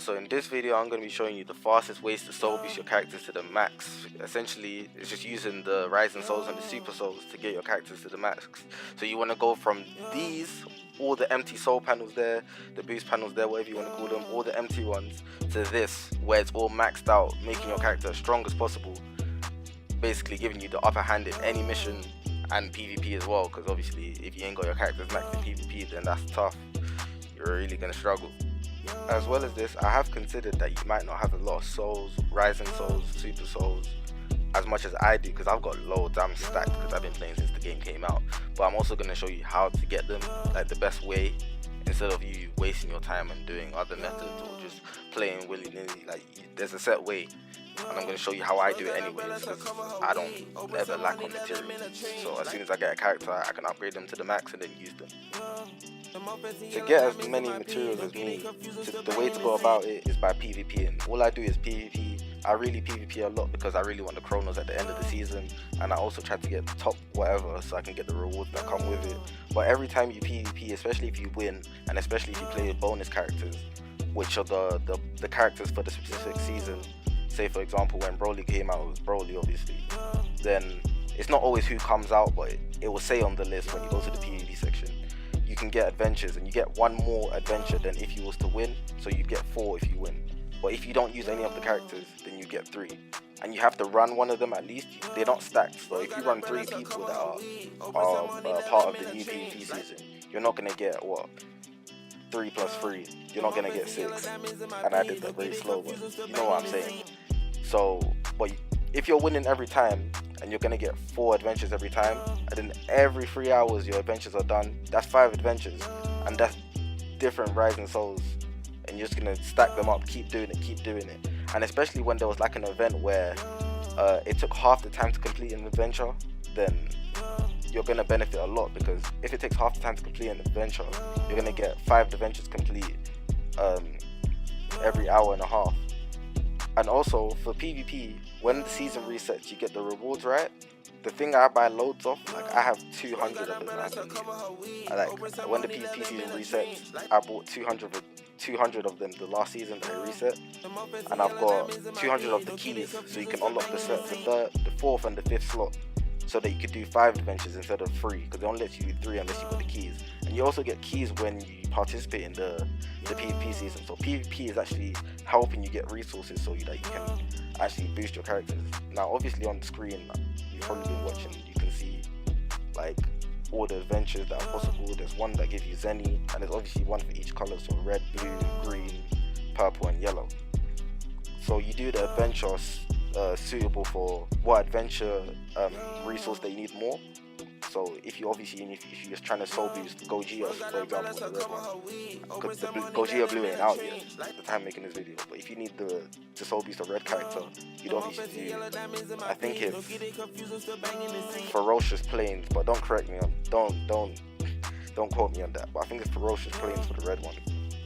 So in this video I'm going to be showing you the fastest ways to soul boost your characters to the max. Essentially it's just using the rising souls and the super souls to get your characters to the max. So you want to go from these, all the empty soul panels there, the boost panels there, whatever you want to call them, all the empty ones, to this where it's all maxed out, making your character as strong as possible, basically giving you the upper hand in any mission and PvP as well, because obviously if you ain't got your characters maxed in PvP, then that's tough. You're really going to struggle. As well as this, I have considered that you might not have a lot of souls, rising souls, super souls, as much as I do, because I've got loads. I'm stacked because I've been playing since the game came out. But I'm also going to show you how to get them, like the best way, instead of you wasting your time and doing other methods or just playing willy-nilly. Like, there's a set way, and I'm going to show you how I do it anyways, because I don't ever lack on materials. So as soon as I get a character, I can upgrade them to the max and then use them. To get as many materials as me, the way to go about it is by PvPing. All I do is PvP. I really PvP a lot because I really want the chronos at the end of the season, and I also try to get the top whatever so I can get the rewards that come with it. But every time you PvP, especially if you win, and especially if you play with bonus characters, which are the characters for the specific season, say for example when Broly came out, it was Broly obviously, then it's not always who comes out, but it will say on the list when you go to the PvP section. You can get adventures, and you get one more adventure than if you was to win, so you get 4 if you win. But if you don't use any of the characters, then you get 3, and you have to run one of them at least. They're not stacked, so if you run 3 people that are part of the new PvP season, you're not going to get what, 3 plus 3, you're not going to get 6, and I did that very slow, but you know what I'm saying. So but if you're winning every time, and you're gonna get 4 adventures every time, and then every 3 hours your adventures are done, that's 5 adventures, and that's different rising souls, and you're just gonna stack them up, keep doing it. And especially when there was like an event where it took half the time to complete an adventure, then you're gonna benefit a lot, because if it takes half the time to complete an adventure, you're gonna get 5 adventures complete every hour and a half. And also for PvP, when the season resets, you get the rewards, right? The thing I buy loads of, like I have 200 of them. Like when the PvP season resets, I bought 200 of them the last season that it reset, and I've got 200 of the keys, so you can unlock the 4th and the 5th slot, so that you could do 5 adventures instead of 3, because it only lets you do 3 unless you got the keys. And you also get keys when you participate in the PvP season. So PvP is actually helping you get resources so that you can actually boost your characters. Now obviously on the screen, you've probably been watching, you can see like all the adventures that are possible. There's one that gives you Zenny, and there's obviously one for each color, so red, blue, green, purple and yellow. So you do the adventures suitable for what adventure resource they need more. So if you're just trying to soul boost Gogeta, for example, the red one, because the Gogeta blue ain't out yet at the time making this video, but if you need to soul boost a red character, you'd obviously do, I think it's Ferocious Plains, but don't correct me on, don't quote me on that, but I think it's Ferocious Plains for the red one,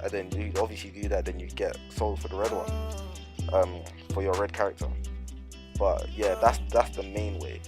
and then you obviously do that, then you get soul for the red one, for your red character. But yeah, that's the main way.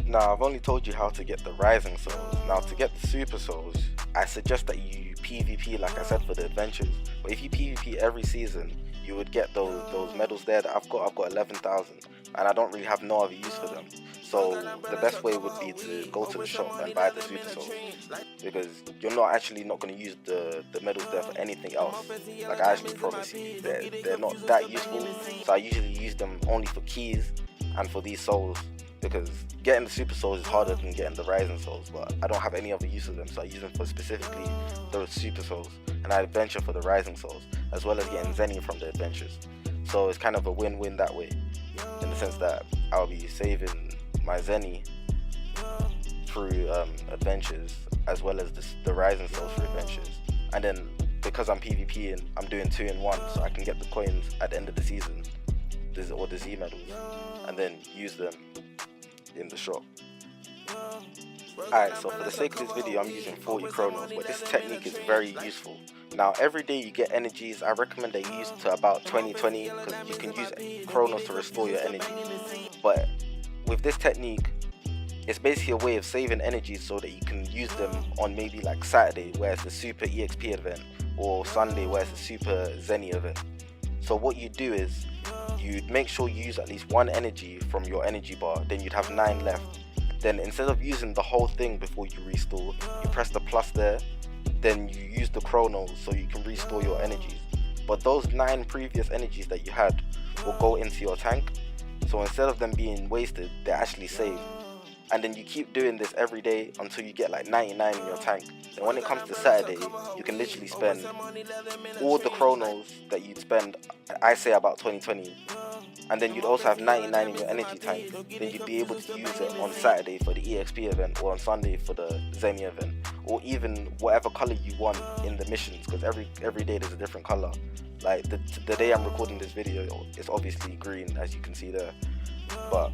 Now I've only told you how to get the rising souls. Now to get the super souls, I suggest that you PvP like I said for the adventures. But if you PvP every season, you would get those medals there that I've got 11,000, and I don't really have no other use for them. So the best way would be to go to the shop and buy the super souls, because you're not going to use the medals there for anything else. Like I actually promise you, they're not that useful. So I usually use them only for keys and for these souls, because getting the super souls is harder than getting the rising souls, but I don't have any other use of them, so I use them for specifically those super souls, and I adventure for the rising souls, as well as getting Zenny from the adventures. So it's kind of a win-win that way, in the sense that I'll be saving my Zenny through adventures, as well as the rising souls for adventures. And then because I'm PvPing, I'm doing 2 in 1, so I can get the coins at the end of the season, or the Z medals, and then use them in the shop. Alright, so for the sake of this video, I'm using 40 chronos, but this technique is very useful. Now every day you get energies, I recommend that you use to about 20, because you can use chronos to restore your energy. But with this technique, It's basically a way of saving energy so that you can use them on maybe like Saturday where it's the Super EXP event, or Sunday where it's the Super Zenny event. So what you do is you'd make sure you use at least 1 energy from your energy bar, then you'd have 9 left. Then instead of using the whole thing before you restore, you press the plus there, then you use the chronos so you can restore your energies. But those 9 previous energies that you had will go into your tank, so instead of them being wasted, they're actually saved. And then you keep doing this every day until you get like 99 in your tank. And when it comes to Saturday, you can literally spend all the chronos that you'd spend, I say about 2020, and then you'd also have 99 in your energy tank. Then you'd be able to use it on Saturday for the EXP event, or on Sunday for the Zenny event, or even whatever color you want in the missions, because every day there's a different color. Like the day I'm recording this video, it's obviously green, as you can see there, but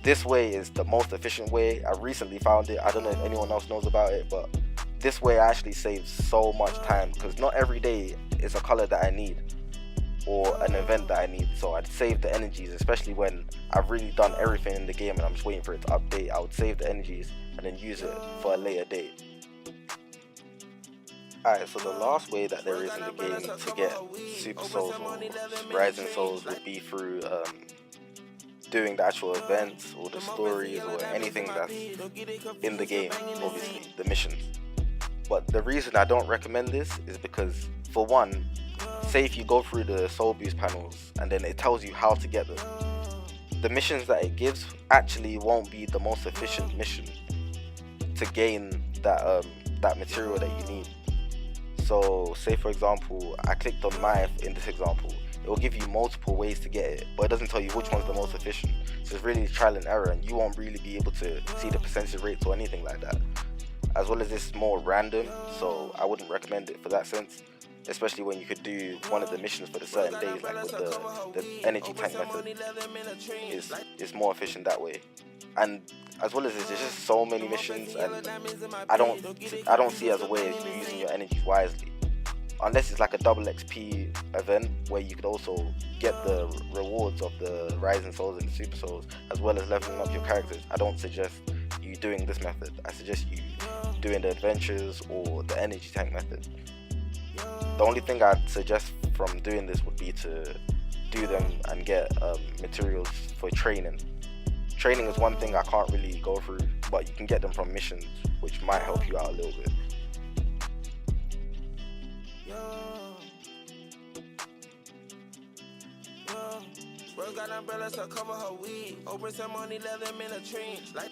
this way is the most efficient way. I recently found it. I don't know if anyone else knows about it, but this way actually saves so much time, because not every day is a color that I need or an event that I need. So I'd save the energies, especially when I've really done everything in the game and I'm just waiting for it to update. I would save the energies and then use it for a later date. Alright, so the last way that there is in the game to get Super Souls or Rising Souls would be through doing the actual events or the stories or anything that's in the game, obviously, the missions. But the reason I don't recommend this is because, for one, say if you go through the soul boost panels and then it tells you how to get them, the missions that it gives actually won't be the most efficient mission to gain that material that you need. So say for example, I clicked on knife in this example, it will give you multiple ways to get it, but it doesn't tell you which one's the most efficient. So it's really trial and error, and you won't really be able to see the percentage rates or anything like that. As well as it's more random, so I wouldn't recommend it for that sense, especially when you could do one of the missions for the certain days, like with the energy tank method. Is more efficient that way. And as well as there's just so many missions, and I don't see it as a way of using your energies wisely. Unless it's like a double XP event where you could also get the rewards of the Rising Souls and the Super Souls, as well as leveling up your characters. I don't suggest you doing this method. I suggest you doing the adventures or the energy tank method. The only thing I'd suggest from doing this would be to do them and get materials for training. Training is one thing I can't really go through, but you can get them from missions, which might help you out a little bit. Bro got umbrellas to cover her weed. Open some money, let them in a tree. Like